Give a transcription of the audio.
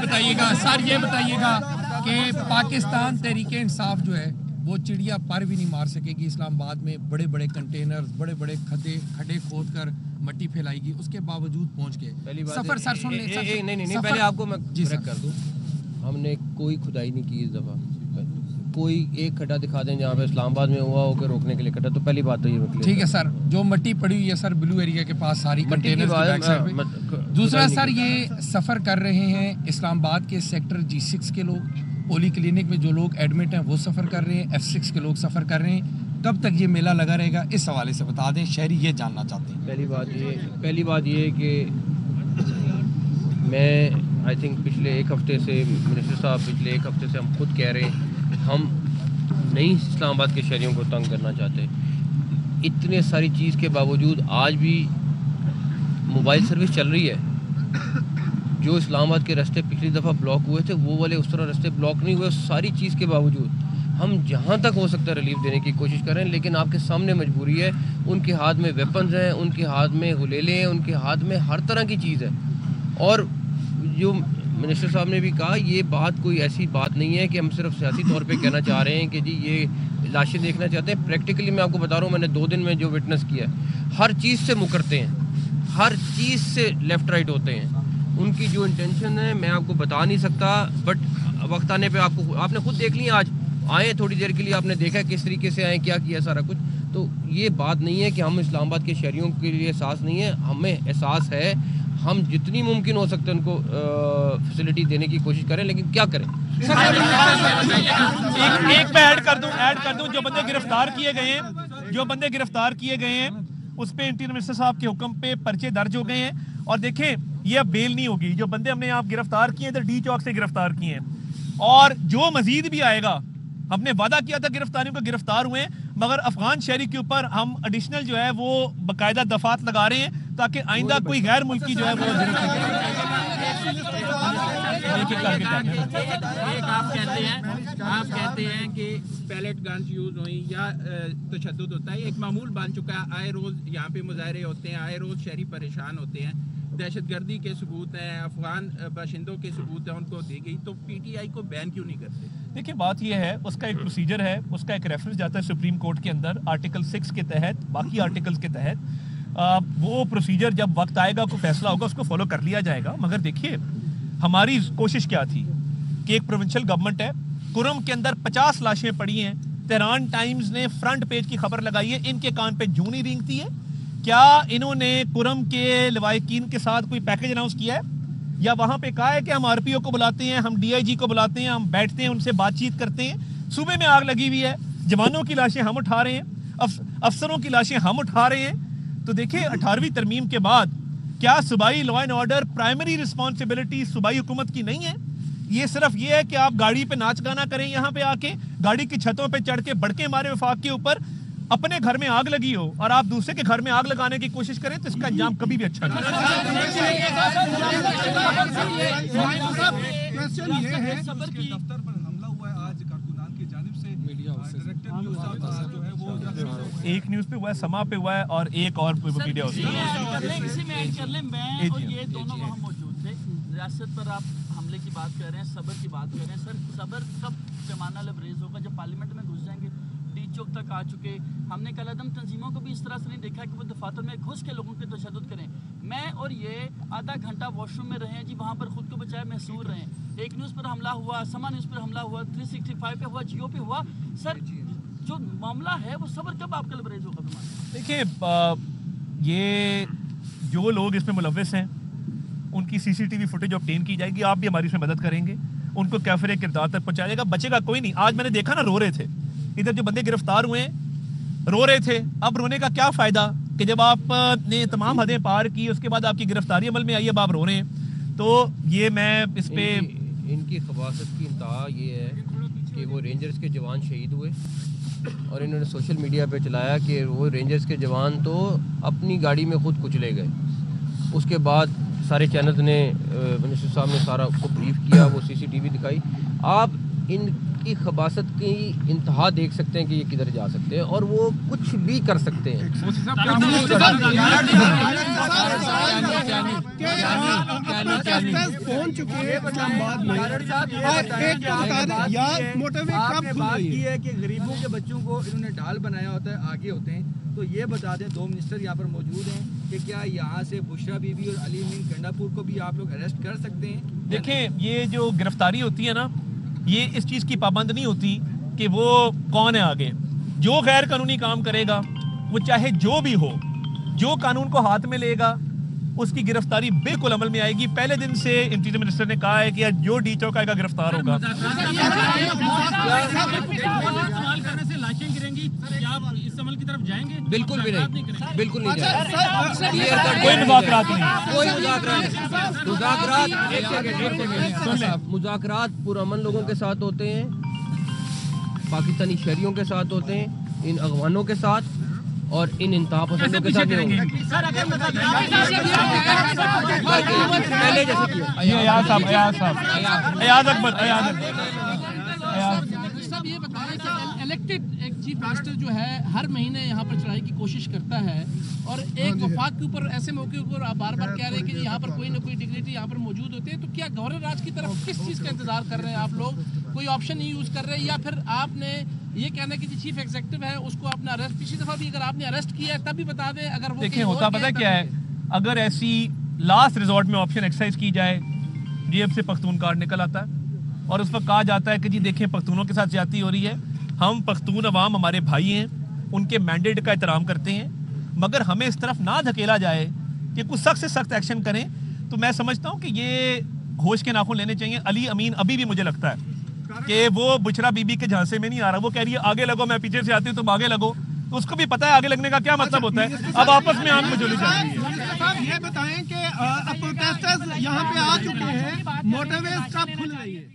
بتائیے گا سر، یہ بتائیے گا کہ پاکستان تحریک انصاف جو ہے وہ چڑیا پر بھی نہیں مار سکے گی اسلام آباد میں بڑے بڑے کنٹینرز، بڑے بڑے کھڈے کھود کر مٹی پھیلائے گی، اس کے باوجود پہنچ گئے سفر سر سن لیں نہیں پہلے آپ کو میں بریک کر دوں. ہم نے کوئی کھدائی نہیں کی اس دفعہ. کوئی ایک کھڈا دکھا دیں جہاں پہ اسلام آباد میں ہوا ہو کہ روکنے کے لیے کھڈا. تو پہلی بات تو یہ ٹھیک ہے سر، جو مٹی پڑی ہوئی ہے سر بلو ایریا کے پاس ساری کنٹینرز کی بیک سائڈ پہ. دوسرا سر، یہ سفر کر رہے ہیں اسلام آباد کے سیکٹر G6 کے لوگ، پولی کلینک میں جو لوگ ایڈمٹ ہیں وہ سفر کر رہے ہیں، F6 کے لوگ سفر کر رہے ہیں. کب تک یہ میلہ لگا رہے گا اس حوالے سے بتا دیں، شہری یہ جاننا چاہتے ہیں. پہلی بات یہ کہ میں آئی تھنک پچھلے ایک ہفتے سے منسٹر صاحب پچھلے ایک ہفتے سے ہم خود کہہ رہے ہیں ہم نہیں اسلام آباد کے شہریوں کو تنگ کرنا چاہتے. اتنے ساری چیز کے باوجود آج بھی موبائل سروس چل رہی ہے. جو اسلام آباد کے راستے پچھلی دفعہ بلاک ہوئے تھے وہ والے اس طرح راستے بلاک نہیں ہوئے. ساری چیز کے باوجود ہم جہاں تک ہو سکتا ہے ریلیف دینے کی کوشش کر رہے ہیں، لیکن آپ کے سامنے مجبوری ہے. ان کے ہاتھ میں ویپنز ہیں، ان کے ہاتھ میں غلیلے ہیں، ان کے ہاتھ میں ہر طرح کی چیز ہے. اور جو منسٹر صاحب نے بھی کہا یہ بات کوئی ایسی بات نہیں ہے کہ ہم صرف سیاسی طور پہ کہنا چاہ رہے ہیں کہ جی یہ لاشیں دیکھنا چاہتے ہیں. پریکٹیکلی میں آپ کو بتا رہا ہوں، میں نے 2 دن میں جو وٹنس کیا ہے، ہر چیز سے مکرتے ہیں، ہر چیز سے لیفٹ رائٹ ہوتے ہیں. ان کی جو انٹینشن ہے میں آپ کو بتا نہیں سکتا، بٹ وقت آنے پہ آپ نے خود دیکھ لی. آج آئے تھوڑی دیر کے لیے، آپ نے دیکھا کس طریقے سے آئے، کیا کیا سارا کچھ. تو یہ بات نہیں ہے کہ ہم اسلام آباد کے شہریوں کے لیے احساس نہیں ہے، ہمیں احساس ہے. ہم جتنی ممکن ہو سکتا ہے ان کو فیسلٹی دینے کی کوشش کریں، لیکن کیا کریں. ایک میں ایڈ کر دوں جو بندے گرفتار کیے گئے ہیں اس پہ انٹیریئر منسٹر صاحب کے حکم پہ پرچے درج ہو گئے ہیں. اور دیکھیں یہ اب بیل نہیں ہوگی. جو بندے ہم نے آپ گرفتار کیے ہیں ادھر ڈی چوک سے گرفتار کیے ہیں، اور جو مزید بھی آئے گا، ہم نے وعدہ کیا تھا گرفتاریوں کو، گرفتار ہوئے ہیں، مگر افغان شہری کے اوپر ہم ایڈیشنل جو ہے وہ باقاعدہ دفعات لگا رہے ہیں تاکہ آئندہ کوئی غیر ملکی جو ہے وہ آپ کہتے ہیں کہ پیلٹ گنز یوز ہوئی یا تشدد ہوتا ہے، ایک معمول بن چکا ہے. آئے روز یہاں پہ مظاہرے ہوتے ہیں، آئے روز شہری پریشان ہوتے ہیں. دہشت گردی کے ثبوت ہیں، افغان باشندوں کے ثبوت ہیں، ان کو دی گئی. تو پی ٹی آئی کو بین کیوں نہیں کرتے؟ دیکھیں بات یہ ہے، اس کا ایک پروسیجر ہے، اس کا ایک ریفرنس جاتا ہے سپریم کورٹ کے اندر آرٹیکل 6 کے تحت، باقی آرٹیکلز کے تحت. وہ پروسیجر جب وقت آئے گا، کوئی فیصلہ ہوگا، اس کو فالو کر لیا جائے گا. مگر دیکھیے ہماری کوشش کیا تھی کہ ایک پروونشل گورنمنٹ ہے، کرم کے اندر 50 لاشیں پڑی ہیں. تہران ٹائمز نے فرنٹ پیج کی خبر لگائی ہے، ان کے کان پہ جوں نہیں رینگتی ہے. کیا انہوں نے کرم کے لوائقین کے ساتھ کوئی پیکج اناؤنس کیا ہے، یا وہاں پہ کہا ہے کہ ہم آر پی او کو بلاتے ہیں، ہم ڈی آئی جی کو بلاتے ہیں، ہم بیٹھتے ہیں، ان سے بات چیت کرتے ہیں؟ صوبے میں آگ لگی ہوئی ہے، جوانوں کی لاشیں ہم اٹھا رہے ہیں، افسروں کی لاشیں ہم اٹھا رہے ہیں. تو دیکھیں 18ویں ترمیم کے بعد کیا صوبائی law and order primary responsibility صوبائی حکومت کی نہیں ہے؟ یہ صرف یہ ہے کہ آپ گاڑی پہ ناچ گانا کریں، یہاں پہ آ کے گاڑی کی چھتوں پہ چڑھ کے بڑکے مارے وفاق کے اوپر، اپنے گھر میں آگ لگی ہو اور آپ دوسرے کے گھر میں آگ لگانے کی کوشش کریں تو اس کا انجام کبھی بھی اچھا نہیں. ایک نیوز پہ ہوا ہے، سما پہ ہوا ہے، اور ایک اور میڈیا ہاؤس پہ. ریاست پر آپ حملے کی بات کر رہے ہیں، صبر کی بات کر رہے ہیں. سر صبر کب پیمانہ لبریز ہوگا؟ جب پارلیمنٹ میں گھس جائیں گے، ڈی چوک تک آ چکے. ہم نے کل عدم تنظیموں کو بھی اس طرح سے نہیں دیکھا کہ وہ دفاتر میں گھس کے لوگوں کے تشدد کریں. میں اور یہ آدھا گھنٹہ واش روم میں رہے ہیں جی، وہاں پر خود کو بچائے محصور رہے ہیں. ایک نیوز پر حملہ ہوا، سما نیوز پر حملہ ہوا، 365 پہ ہوا، جیو پہ ہوا. سر جو معاملہ ہے وہ صبر کب آپ کا لبریز ہوگا؟ دیکھیے یہ جو لوگ اس میں ملوث ہیں ان کی C C T V footage obtain کی جائے گی. آپ بھی ہماری اس میں مدد کریں گے، ان کو کیفر کردار تک پہنچایا جائے گا. بچے گا کوئی نہیں. آج میں نے دیکھا نا، رو رہے تھے ادھر جو بندے گرفتار ہوئے ہیں، رو رہے تھے. اب رونے کا کیا فائدہ کہ جب آپ نے تمام حدیں پار کی، اس کے بعد آپ کی گرفتاری عمل میں آئی، اب آپ رو رہے ہیں. تو یہ میں اس پہ ان کی خباثت کی انتہا یہ ہے کہ وہ رینجرز کے جوان شہید ہوئے اور انہوں نے سوشل میڈیا پہ چلایا کہ وہ رینجرز کے جوان تو اپنی گاڑی میں خود کچلے گئے. اس کے بعد سارے چینلز نے منسٹر صاحب نے سارا کو بریف کیا، وہ سی سی ٹی وی دکھائی. آپ ان کی خباثت کی انتہا دیکھ سکتے ہیں کہ یہ کدھر جا سکتے ہیں اور وہ کچھ بھی کر سکتے ہیں. پہنچ چکے ہیں اسلام آباد میں بات کی ہے کہ غریبوں کے بچوں کو انہوں نے ڈال بنایا ہوتا ہے, آگے ہوتے ہیں. تو یہ بتا دیں, 2 منسٹر یہاں پر موجود ہیں, کہ کیا یہاں سے بشرا بی بی اور علی امین گنڈاپور کو بھی آپ لوگ اریسٹ کر سکتے ہیں؟ دیکھیں, یہ جو گرفتاری ہوتی ہے نا, یہ اس چیز کی پابند نہیں ہوتی کہ وہ کون ہے آگے. جو غیر قانونی کام کرے گا, وہ چاہے جو بھی ہو, جو قانون کو ہاتھ میں لے گا, اس کی گرفتاری بالکل عمل میں آئے گی. پہلے دن سے انٹیریئر منسٹر نے کہا ہے کہ جو ڈی چوک آئے گا گرفتار ہوگا. سوال کرنے سے لاشیں گریں گی, کیا آپ اس عمل کی طرف جائیں گے؟ بالکل بھی نہیں, بالکل نہیں جائے گا. کوئی مذاکرات نہیں, کوئی مذاکرات پرامن لوگوں کے ساتھ ہوتے ہیں, پاکستانی شہریوں کے ساتھ ہوتے ہیں, ان اغوانوں کے ساتھ اور ان انتہا پسندوں کے ساتھ نہیں ہوں صاحب یہ بتائیں کہ الیکٹڈ ایک چیف منسٹر جو ہے ہر مہینے یہاں پر چڑھائی کی کوشش کرتا ہے, اور ایک وفاق کے اوپر ایسے موقع پر آپ بار بار کہہ رہے ہیں کہ یہاں پر کوئی نہ کوئی ڈگنیٹی یہاں پر موجود ہوتے ہیں, تو کیا گورنر راج کی طرف کس چیز کا انتظار کر رہے ہیں آپ لوگ؟ کوئی آپشن نہیں یوز کر رہے, یا پھر آپ نے یہ کہنا ہے کہ جو چیف ایگزیکٹو ہے اس کو آپ نے اریسٹ, پچھلی دفعہ بھی اگر آپ نے اریسٹ کیا ہے تب بھی بتا دیں. اگر وہ دیکھیں ہوتا پتہ کیا ہے, اگر ایسی لاسٹ ریزورٹ میں آپشن ایکسرسائز کی جائے, جیب سے پختون کارڈ نکل آتا ہے اور اس وقت کہا جاتا ہے کہ جی دیکھیں پختونوں کے ساتھ زیادتی ہو رہی ہے. ہم پختون عوام ہمارے بھائی ہیں, ان کے مینڈیٹ کا احترام کرتے ہیں, مگر ہمیں اس طرف نہ دھکیلا جائے کہ کچھ سخت سے سخت ایکشن کریں. تو میں سمجھتا ہوں کہ یہ ہوش کے ناخن لینے چاہیے. علی امین ابھی بھی مجھے لگتا ہے کہ وہ بشرا بی بی کے جھانسے میں نہیں آ رہا. وہ کہہ رہی ہے آگے لگو, میں پیچھے سے آتی ہوں تم آگے لگو, تو اس کو بھی پتا ہے آگے لگنے کا کیا مطلب ہوتا ہے. اب آپس میں آنکھ مچولی چل رہی ہے. صاحب یہ بتائیں کہ پروٹیسٹرز یہاں پہ آ چکے ہیں, موٹر ویز کب کھل رہی ہے؟